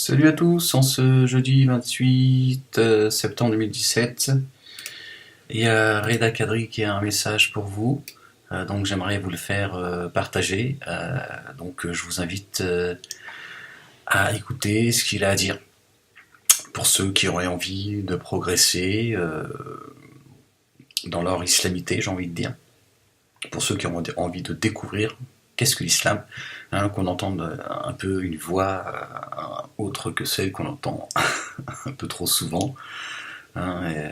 Salut à tous, en ce jeudi 28 septembre 2017, il y a Reda Kadri qui a un message pour vous, donc j'aimerais vous le faire partager, donc je vous invite à écouter ce qu'il a à dire. Pour ceux qui auraient envie de progresser dans leur islamité, j'ai envie de dire, pour ceux qui ont envie de découvrir qu'est-ce que l'islam, qu'on entende un peu une voix autre que celle qu'on entend un peu trop souvent. Et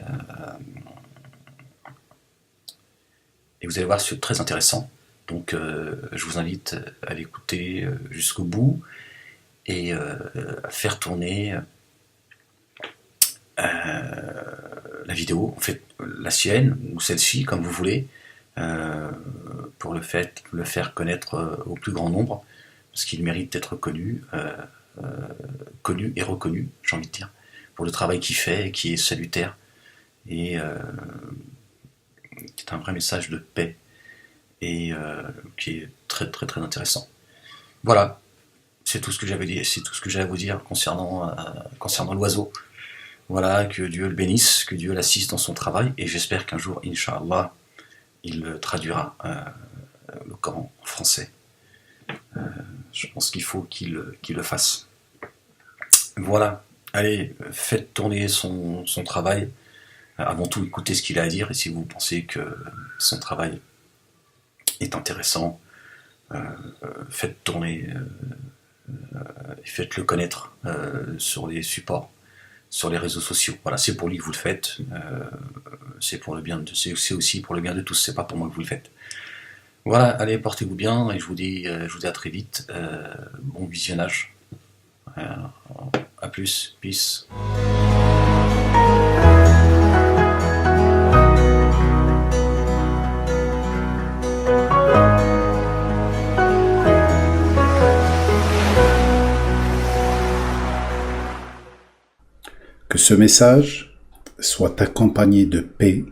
vous allez voir, c'est très intéressant. Donc je vous invite à l'écouter jusqu'au bout et à faire tourner la vidéo, en fait la sienne ou celle-ci, comme vous voulez, pour le faire connaître au plus grand nombre, parce qu'il mérite d'être connu et reconnu, j'ai envie de dire, pour le travail qu'il fait, qui est salutaire, et qui est un vrai message de paix, et qui est très très très intéressant. Voilà, c'est tout ce que j'avais dit, c'est tout ce que j'ai à vous dire concernant l'oiseau. Voilà, que Dieu le bénisse, que Dieu l'assiste dans son travail, et j'espère qu'un jour, Inch'Allah, il traduira le Coran en français. Je pense qu'il faut qu'il le fasse. Voilà, allez, faites tourner son travail. Avant tout, écoutez ce qu'il a à dire, et si vous pensez que son travail est intéressant, faites tourner et faites-le connaître sur les supports, sur les réseaux sociaux. Voilà, c'est pour lui que vous le faites, c'est aussi pour le bien de tous, c'est pas pour moi que vous le faites. Voilà, allez, portez-vous bien, et je vous dis à très vite, bon visionnage, à plus, peace. Que ce message soit accompagné de paix,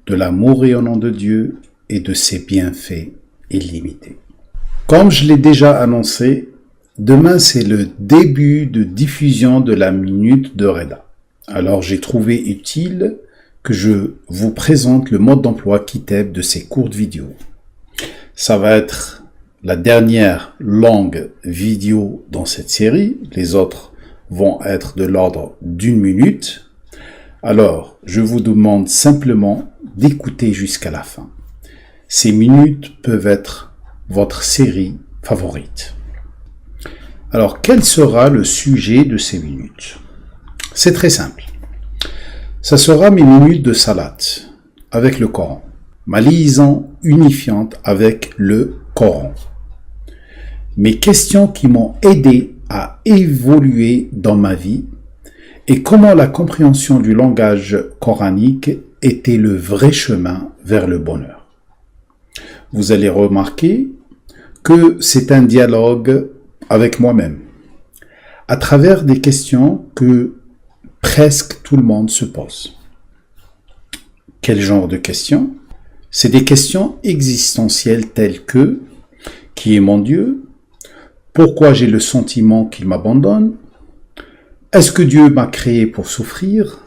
de l'amour rayonnant de Dieu et de ses bienfaits illimités. Comme je l'ai déjà annoncé, demain c'est le début de diffusion de la minute de Reda. Alors j'ai trouvé utile que je vous présente le mode d'emploi Kiteb de ces courtes vidéos. Ça va être la dernière longue vidéo dans cette série, les autres vont être de l'ordre d'1 minute. Alors, je vous demande simplement d'écouter jusqu'à la fin. Ces minutes peuvent être votre série favorite. Alors, quel sera le sujet de ces minutes? C'est très simple. Ça sera mes minutes de salat avec le Coran, ma liaison unifiante avec le Coran, mes questions qui m'ont aidé à évoluer dans ma vie et comment la compréhension du langage coranique était le vrai chemin vers le bonheur. Vous allez remarquer que c'est un dialogue avec moi-même, à travers des questions que presque tout le monde se pose. Quel genre de questions? C'est des questions existentielles telles que « Qui est mon Dieu ?» Pourquoi j'ai le sentiment qu'il m'abandonne? Est-ce que Dieu m'a créé pour souffrir?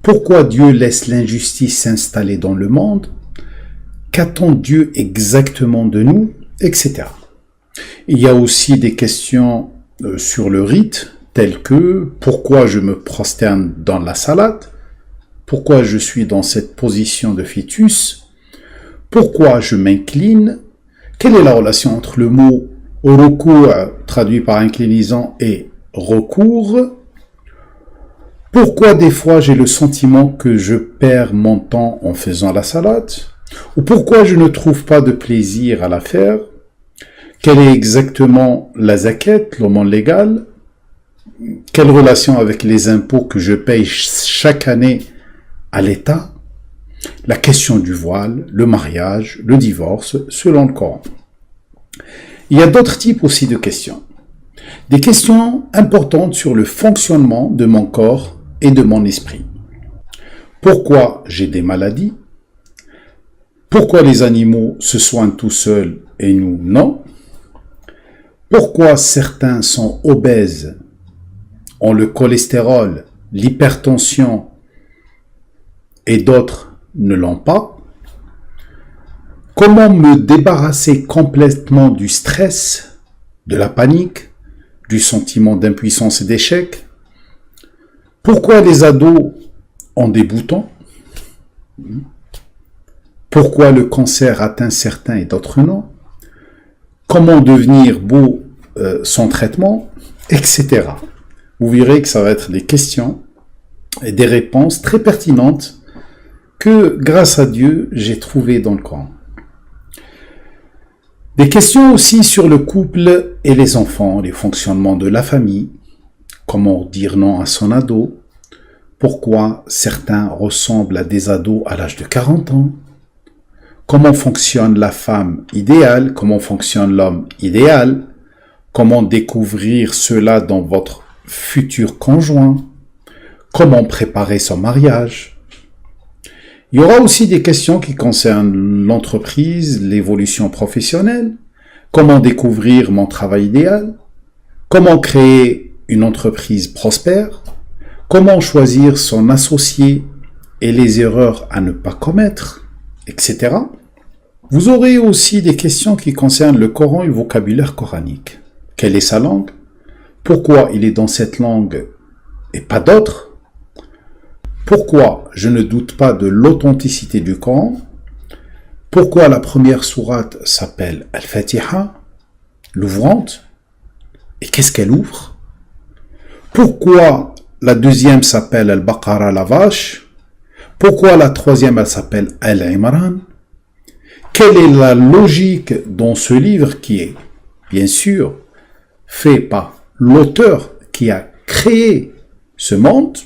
Pourquoi Dieu laisse l'injustice s'installer dans le monde? Qu'attend Dieu exactement de nous? Etc. Il y a aussi des questions sur le rite, telles que pourquoi je me prosterne dans la salade? Pourquoi je suis dans cette position de fœtus? Pourquoi je m'incline? Quelle est la relation entre le mot recours, traduit par inclinaison, et recours? Pourquoi des fois j'ai le sentiment que je perds mon temps en faisant la salade? Ou pourquoi je ne trouve pas de plaisir à la faire? Quelle est exactement la zakat, l'aumône légale? Quelle relation avec les impôts que je paye chaque année à l'État? La question du voile, le mariage, le divorce, selon le Coran. Il y a d'autres types aussi de questions. Des questions importantes sur le fonctionnement de mon corps et de mon esprit. Pourquoi j'ai des maladies? Pourquoi les animaux se soignent tout seuls et nous non? Pourquoi certains sont obèses ont le cholestérol, l'hypertension et d'autres ne l'ont pas? Comment me débarrasser complètement du stress, de la panique, du sentiment d'impuissance et d'échec? Pourquoi les ados ont des boutons? Pourquoi le cancer atteint certains et d'autres non? Comment devenir beau sans traitement, etc. Vous verrez que ça va être des questions et des réponses très pertinentes que, grâce à Dieu, j'ai trouvées dans le Coran. Des questions aussi sur le couple et les enfants, les fonctionnements de la famille, comment dire non à son ado, pourquoi certains ressemblent à des ados à l'âge de 40 ans, comment fonctionne la femme idéale, comment fonctionne l'homme idéal, comment découvrir cela dans votre futur conjoint, comment préparer son mariage. Il y aura aussi des questions qui concernent l'entreprise, l'évolution professionnelle, comment découvrir mon travail idéal, comment créer une entreprise prospère, comment choisir son associé et les erreurs à ne pas commettre, etc. Vous aurez aussi des questions qui concernent le Coran et le vocabulaire coranique. Quelle est sa langue? Pourquoi il est dans cette langue et pas d'autres? Pourquoi je ne doute pas de l'authenticité du Coran? Pourquoi la première sourate s'appelle Al-Fatiha, l'ouvrante? Et qu'est-ce qu'elle ouvre? Pourquoi la deuxième s'appelle Al-Baqara, la vache? Pourquoi la troisième elle s'appelle Al-Imran? Quelle est la logique dans ce livre qui est, bien sûr, fait par l'auteur qui a créé ce monde?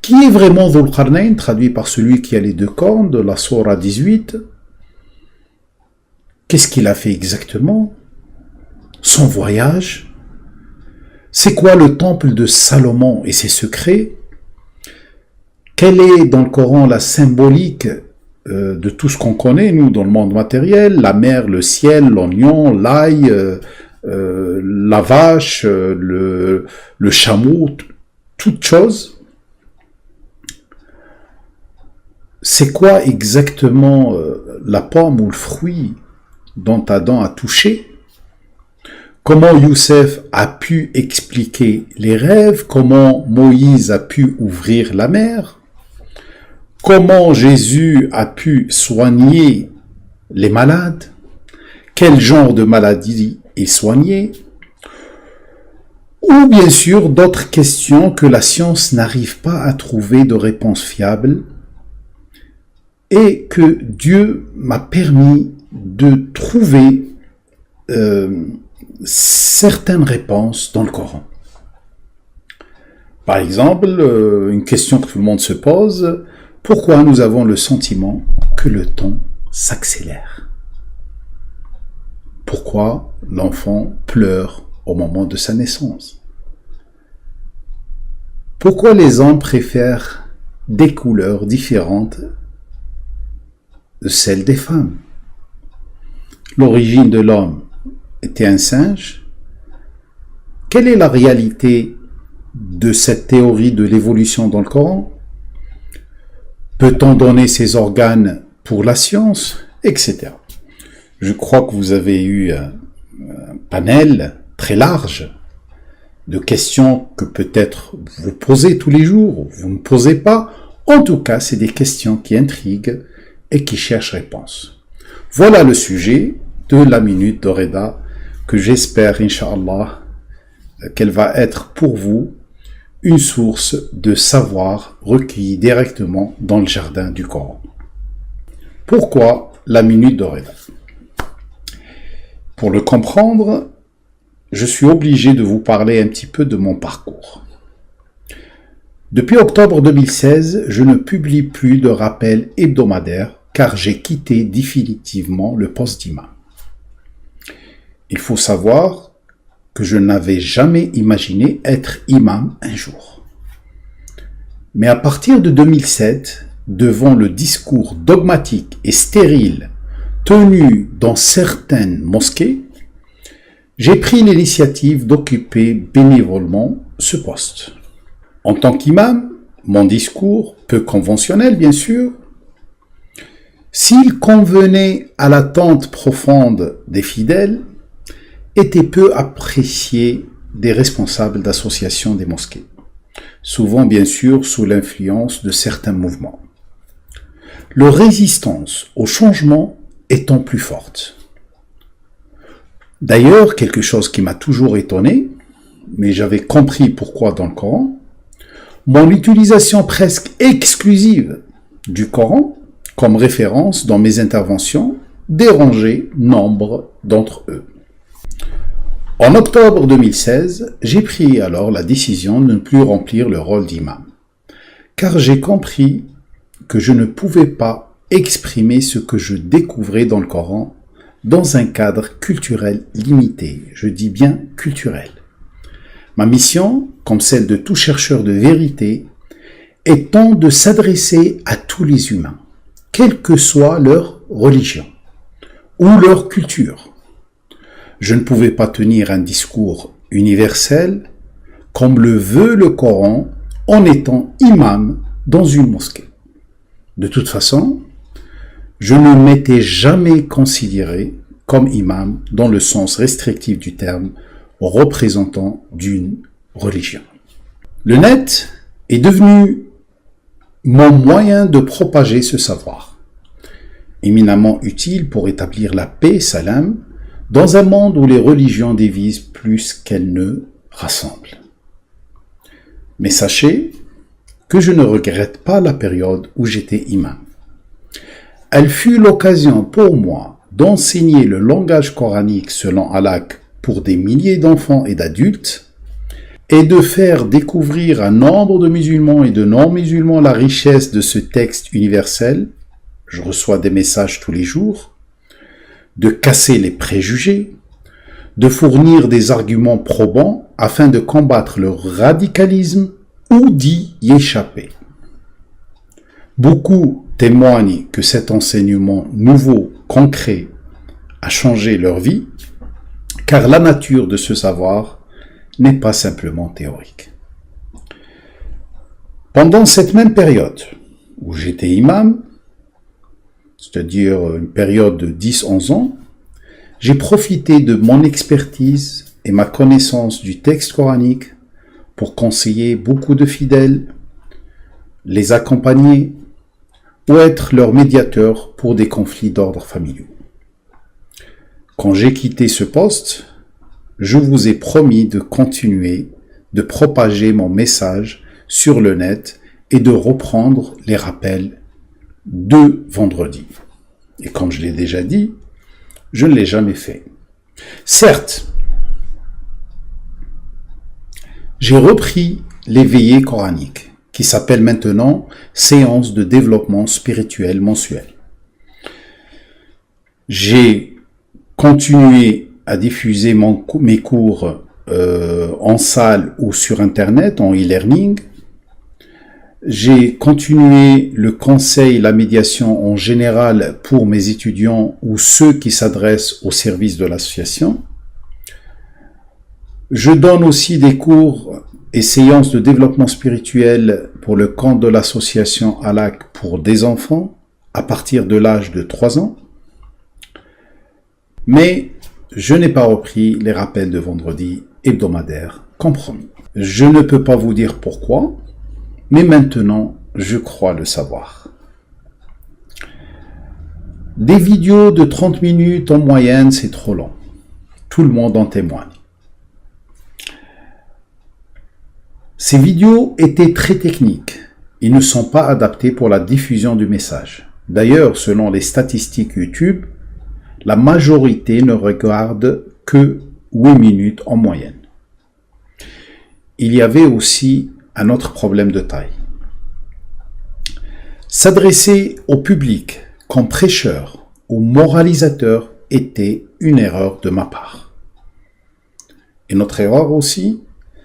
Qui est vraiment Dhul Qarnayn, traduit par celui qui a les deux cornes de la Sourate 18? Qu'est-ce qu'il a fait exactement? Son voyage? C'est quoi le temple de Salomon et ses secrets? Quelle est dans le Coran la symbolique de tout ce qu'on connaît, nous, dans le monde matériel? La mer, le ciel, l'oignon, l'ail, la vache, le chameau, toutes choses. C'est quoi exactement la pomme ou le fruit dont Adam a touché? Comment Youssef a pu expliquer les rêves? Comment Moïse a pu ouvrir la mer? Comment Jésus a pu soigner les malades? Quel genre de maladie il soignait? Ou bien sûr d'autres questions que la science n'arrive pas à trouver de réponse fiable et que Dieu m'a permis de trouver certaines réponses dans le Coran. Par exemple, une question que tout le monde se pose: pourquoi nous avons le sentiment que le temps s'accélère? Pourquoi l'enfant pleure au moment de sa naissance? Pourquoi les hommes préfèrent des couleurs différentes de celles des femmes? L'origine de l'homme était un singe? Quelle est la réalité de cette théorie de l'évolution dans le Coran? Peut-on donner ses organes pour la science, etc. Je crois que vous avez eu un panel très large de questions que peut-être vous posez tous les jours, ou vous ne posez pas. En tout cas, c'est des questions qui intriguent et qui cherchent réponse. Voilà le sujet de la minute de Reda, que j'espère, Inch'Allah, qu'elle va être pour vous une source de savoir recueilli directement dans le jardin du Coran. Pourquoi la minute de Reda? Pour le comprendre, je suis obligé de vous parler un petit peu de mon parcours. Depuis octobre 2016, je ne publie plus de rappels hebdomadaires car j'ai quitté définitivement le poste d'imam. Il faut savoir que je n'avais jamais imaginé être imam un jour. Mais à partir de 2007, devant le discours dogmatique et stérile tenu dans certaines mosquées, j'ai pris l'initiative d'occuper bénévolement ce poste. En tant qu'imam, mon discours, peu conventionnel bien sûr, s'il convenait à l'attente profonde des fidèles, était peu apprécié des responsables d'associations des mosquées, souvent bien sûr sous l'influence de certains mouvements. Leur résistance au changement étant plus forte. D'ailleurs, quelque chose qui m'a toujours étonné, mais j'avais compris pourquoi dans le Coran, mon utilisation presque exclusive du Coran comme référence dans mes interventions dérangeait nombre d'entre eux. En octobre 2016, j'ai pris alors la décision de ne plus remplir le rôle d'imam, car j'ai compris que je ne pouvais pas exprimer ce que je découvrais dans le Coran dans un cadre culturel limité, je dis bien culturel. Ma mission, comme celle de tout chercheur de vérité, étant de s'adresser à tous les humains, quelle que soit leur religion ou leur culture. Je ne pouvais pas tenir un discours universel comme le veut le Coran en étant imam dans une mosquée. De toute façon, je ne m'étais jamais considéré comme imam dans le sens restrictif du terme, représentant d'une religion. Le net est devenu mon moyen de propager ce savoir, éminemment utile pour établir la paix, salam, dans un monde où les religions divisent plus qu'elles ne rassemblent. Mais sachez que je ne regrette pas la période où j'étais imam. Elle fut l'occasion pour moi d'enseigner le langage coranique selon Allah pour des milliers d'enfants et d'adultes, et de faire découvrir à nombre de musulmans et de non-musulmans la richesse de ce texte universel. Je reçois des messages tous les jours, de casser les préjugés, de fournir des arguments probants afin de combattre le radicalisme ou d'y échapper. Beaucoup témoignent que cet enseignement nouveau, concret, a changé leur vie, car la nature de ce savoir n'est pas simplement théorique. Pendant cette même période où j'étais imam, c'est-à-dire une période de 10-11 ans, j'ai profité de mon expertise et ma connaissance du texte coranique pour conseiller beaucoup de fidèles, les accompagner ou être leur médiateur pour des conflits d'ordre familiaux. Quand j'ai quitté ce poste, je vous ai promis de continuer de propager mon message sur le net et de reprendre les rappels de vendredi. Et comme je l'ai déjà dit, je ne l'ai jamais fait. Certes, j'ai repris les veillées coraniques, qui s'appellent maintenant séances de développement spirituel mensuel. J'ai continué à diffuser mes cours en salle ou sur Internet, en e-learning. J'ai continué le conseil, la médiation en général pour mes étudiants ou ceux qui s'adressent au service de l'association. Je donne aussi des cours et séances de développement spirituel pour le compte de l'association ALAC pour des enfants à partir de l'âge de 3 ans. Mais je n'ai pas repris les rappels de vendredi hebdomadaires comme promis. Je ne peux pas vous dire pourquoi, mais maintenant, je crois le savoir. Des vidéos de 30 minutes en moyenne, c'est trop long. Tout le monde en témoigne. Ces vidéos étaient très techniques et ne sont pas adaptées pour la diffusion du message. D'ailleurs, selon les statistiques YouTube, la majorité ne regarde que 8 minutes en moyenne. Il y avait aussi un autre problème de taille. S'adresser au public comme prêcheur ou moralisateur était une erreur de ma part. Et notre erreur aussi,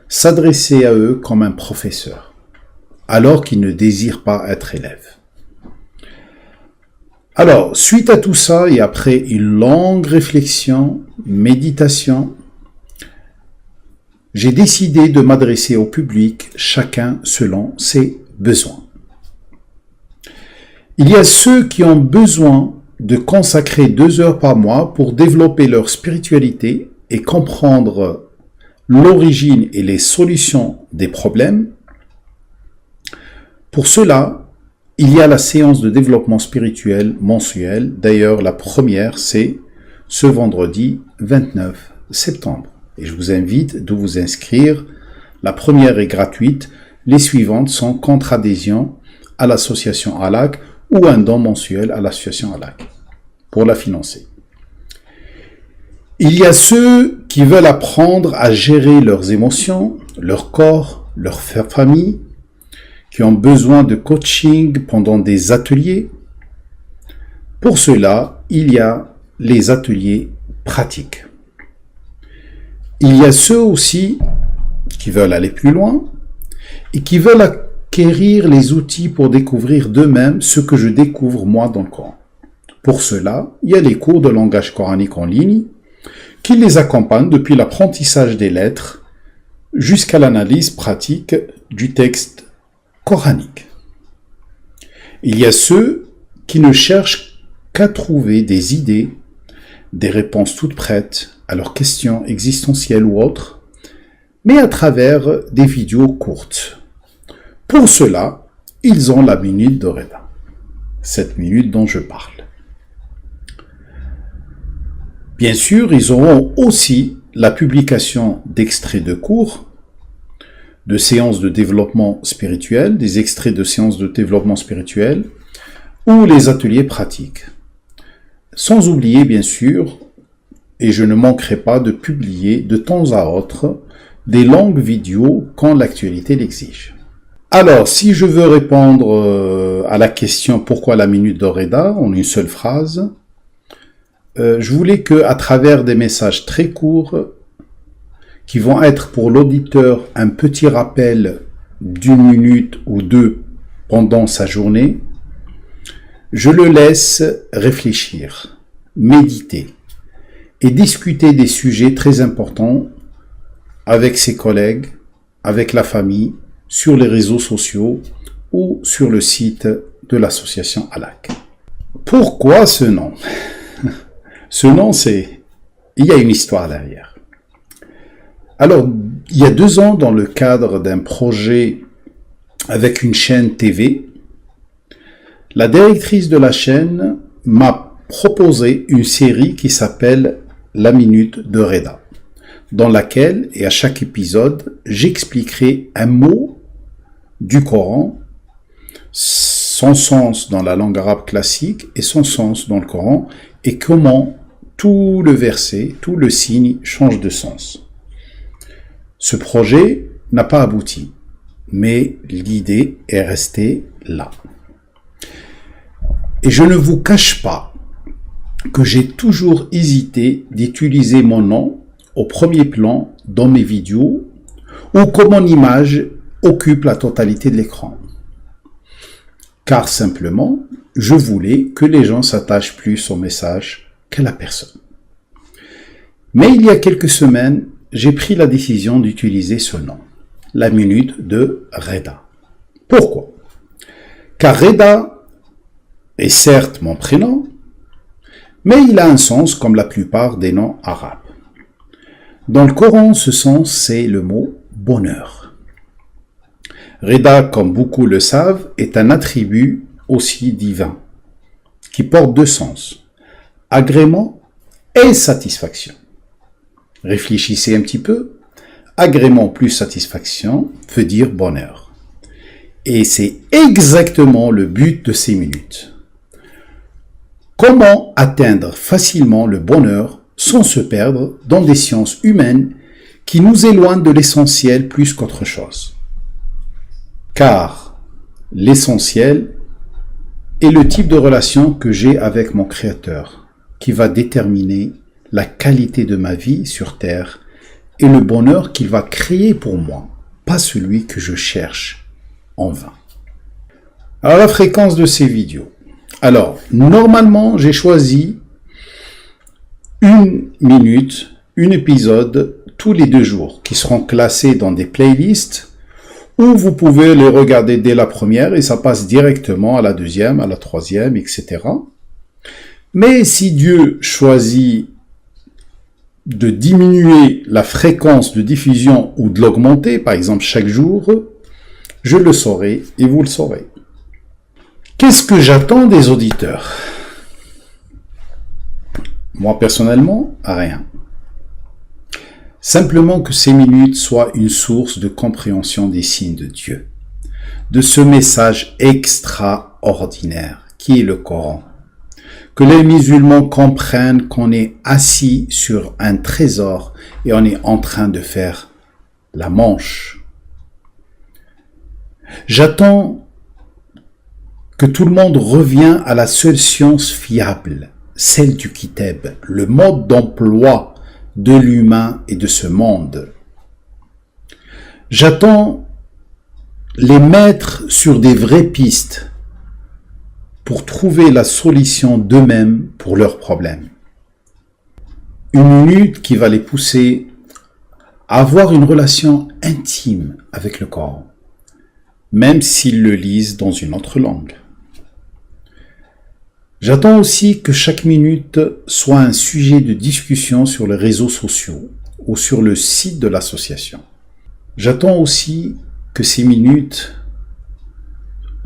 s'adresser à eux comme un professeur, alors qu'ils ne désirent pas être élèves. Alors, suite à tout ça et après une longue réflexion, méditation, j'ai décidé de m'adresser au public, chacun selon ses besoins. Il y a ceux qui ont besoin de consacrer 2 heures par mois pour développer leur spiritualité et comprendre l'origine et les solutions des problèmes. Pour cela, il y a la séance de développement spirituel mensuelle. D'ailleurs, la première, c'est ce vendredi 29 septembre. Et je vous invite de vous inscrire. La première est gratuite. Les suivantes sont contre adhésion à l'association ALAC ou un don mensuel à l'association ALAC pour la financer. Il y a ceux qui veulent apprendre à gérer leurs émotions, leur corps, leur famille, qui ont besoin de coaching pendant des ateliers. Pour cela, il y a les ateliers pratiques. Il y a ceux aussi qui veulent aller plus loin et qui veulent acquérir les outils pour découvrir d'eux-mêmes ce que je découvre moi dans le Coran. Pour cela, il y a les cours de langage coranique en ligne qui les accompagnent depuis l'apprentissage des lettres jusqu'à l'analyse pratique du texte coranique. Il y a ceux qui ne cherchent qu'à trouver des idées, des réponses toutes prêtes à leurs questions existentielles ou autres, mais à travers des vidéos courtes. Pour cela, ils ont la minute de Reda, cette minute dont je parle. Bien sûr, ils auront aussi la publication d'extraits de cours, de séances de développement spirituel, des extraits de séances de développement spirituel, ou les ateliers pratiques. Sans oublier, bien sûr, et je ne manquerai pas de publier de temps à autre des longues vidéos quand l'actualité l'exige. Alors, si je veux répondre à la question « Pourquoi la minute de Reda ?» en une seule phrase, je voulais qu'à travers des messages très courts, qui vont être pour l'auditeur un petit rappel d'1 minute ou 2 pendant sa journée, je le laisse réfléchir, méditer et discuter des sujets très importants avec ses collègues, avec la famille, sur les réseaux sociaux ou sur le site de l'association ALAC. Pourquoi ce nom ? Ce nom, il y a une histoire derrière. Alors, il y a 2 ans, dans le cadre d'un projet avec une chaîne TV, la directrice de la chaîne m'a proposé une série qui s'appelle « La Minute de Reda », dans laquelle, et à chaque épisode, j'expliquerai un mot du Coran, son sens dans la langue arabe classique et son sens dans le Coran, et comment tout le verset, tout le signe change de sens. Ce projet n'a pas abouti, mais l'idée est restée là. Et je ne vous cache pas que j'ai toujours hésité d'utiliser mon nom au premier plan dans mes vidéos ou que mon image occupe la totalité de l'écran. Car simplement, je voulais que les gens s'attachent plus au message qu'à la personne. Mais il y a quelques semaines, j'ai pris la décision d'utiliser ce nom, la minute de Reda. Pourquoi ? Car Reda est certes mon prénom, mais il a un sens comme la plupart des noms arabes. Dans le Coran, ce sens, c'est le mot bonheur. Reda, comme beaucoup le savent, est un attribut aussi divin, qui porte 2 sens, agrément et satisfaction. Réfléchissez un petit peu, agrément plus satisfaction veut dire bonheur. Et c'est exactement le but de ces minutes. Comment atteindre facilement le bonheur sans se perdre dans des sciences humaines qui nous éloignent de l'essentiel plus qu'autre chose. Car l'essentiel est le type de relation que j'ai avec mon Créateur, qui va déterminer la qualité de ma vie sur Terre et le bonheur qu'il va créer pour moi, pas celui que je cherche en vain. Alors la fréquence de ces vidéos. Alors, normalement, j'ai choisi 1 minute, un épisode tous les 2 jours, qui seront classés dans des playlists où vous pouvez les regarder dès la première et ça passe directement à la deuxième, à la troisième, etc. Mais si Dieu choisit de diminuer la fréquence de diffusion ou de l'augmenter, par exemple chaque jour, je le saurai et vous le saurez. Qu'est-ce que j'attends des auditeurs? Moi personnellement, rien. Simplement que ces minutes soient une source de compréhension des signes de Dieu, de ce message extraordinaire qui est le Coran. Que les musulmans comprennent qu'on est assis sur un trésor et on est en train de faire la manche. J'attends que tout le monde revienne à la seule science fiable, celle du Kitab, le mode d'emploi de l'humain et de ce monde. J'attends les mettre sur des vraies pistes pour trouver la solution d'eux-mêmes pour leurs problèmes. Une minute qui va les pousser à avoir une relation intime avec le Coran, même s'ils le lisent dans une autre langue. J'attends aussi que chaque minute soit un sujet de discussion sur les réseaux sociaux ou sur le site de l'association. J'attends aussi que ces minutes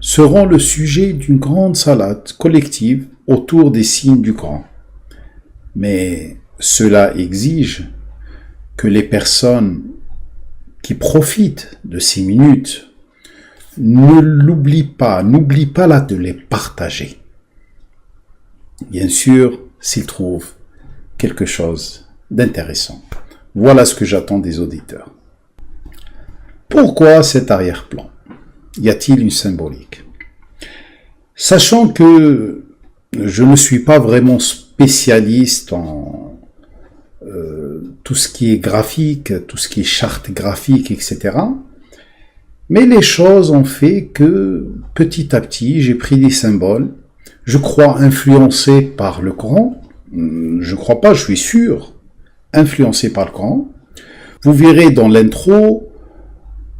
seront le sujet d'une grande salade collective autour des signes du Coran. Mais cela exige que les personnes qui profitent de ces minutes n'oublient pas de les partager. Bien sûr, s'ils trouvent quelque chose d'intéressant. Voilà ce que j'attends des auditeurs. Pourquoi cet arrière-plan? Y a-t-il une symbolique? Sachant que je ne suis pas vraiment spécialiste en tout ce qui est graphique, tout ce qui est charte graphique, etc. Mais les choses ont fait que petit à petit, j'ai pris des symboles, je crois influencé par le Coran, je crois pas, je suis sûr, influencé par le Coran. Vous verrez dans l'intro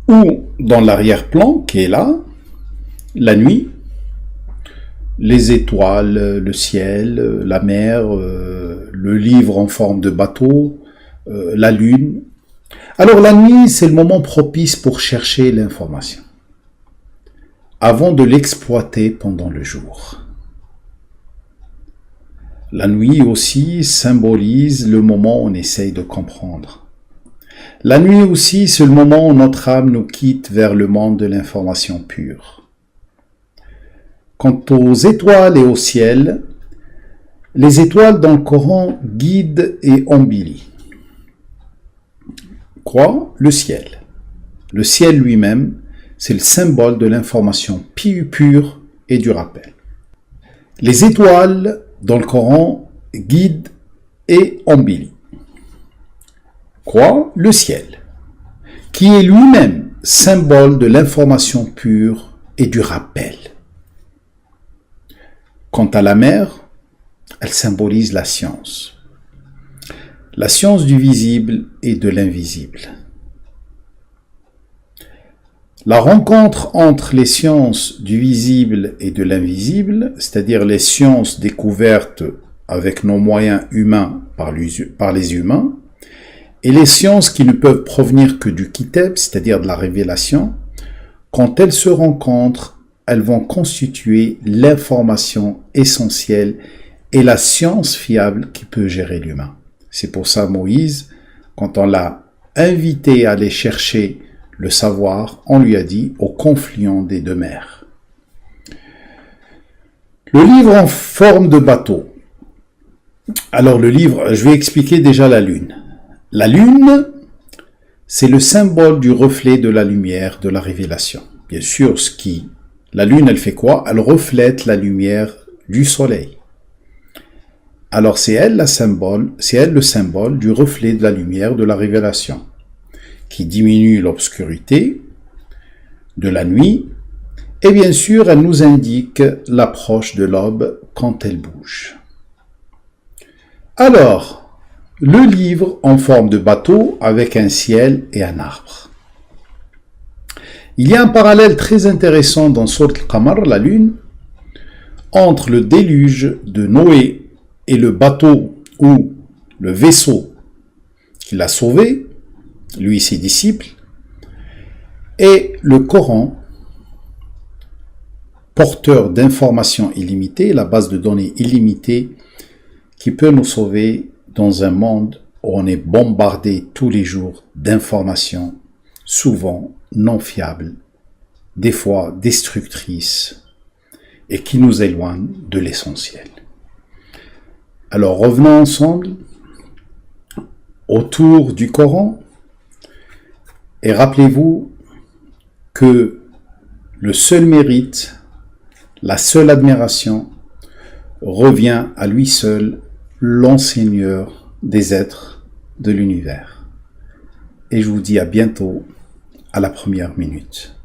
ou dans l'arrière-plan qui est là, la nuit, les étoiles, le ciel, la mer, le livre en forme de bateau, la lune. Alors la nuit, c'est le moment propice pour chercher l'information, avant de l'exploiter pendant le jour. La nuit aussi symbolise le moment où on essaye de comprendre. La nuit aussi, c'est le moment où notre âme nous quitte vers le monde de l'information pure. Quant aux étoiles et au ciel, les étoiles dans le Coran guident et embellissent. Quoi? Le ciel. Le ciel lui-même, c'est le symbole de l'information pure et du rappel. Les étoiles dans le Coran guident et embellissent. Quoi? Le ciel, qui est lui-même symbole de l'information pure et du rappel. Quant à la mer, elle symbolise la science du visible et de l'invisible. La rencontre entre les sciences du visible et de l'invisible, c'est-à-dire les sciences découvertes avec nos moyens humains par les humains, et les sciences qui ne peuvent provenir que du Kitab, c'est-à-dire de la révélation, quand elles se rencontrent, elles vont constituer l'information essentielle et la science fiable qui peut gérer l'humain. C'est pour ça Moïse, quand on l'a invité à aller chercher le savoir, on lui a dit au confluent des deux mers. Le livre en forme de bateau. Alors le livre, je vais expliquer déjà la lune. La lune, c'est le symbole du reflet de la lumière de la révélation. Bien sûr, la lune, elle fait quoi? Elle reflète la lumière du soleil. Alors c'est elle le symbole du reflet de la lumière de la révélation, qui diminue l'obscurité de la nuit, et bien sûr, elle nous indique l'approche de l'aube quand elle bouge. Alors, le livre en forme de bateau avec un ciel et un arbre. Il y a un parallèle très intéressant dans Sourate al-Qamar, la lune, entre le déluge de Noé et le bateau ou le vaisseau qui l'a sauvé, lui et ses disciples, et le Coran, porteur d'informations illimitées, la base de données illimitée qui peut nous sauver dans un monde où on est bombardé tous les jours d'informations, souvent non fiables, des fois destructrices, et qui nous éloignent de l'essentiel. Alors revenons ensemble autour du Coran et rappelez-vous que le seul mérite, la seule admiration revient à lui seul, l'enseigneur des êtres de l'univers. Et je vous dis à bientôt, à la première minute.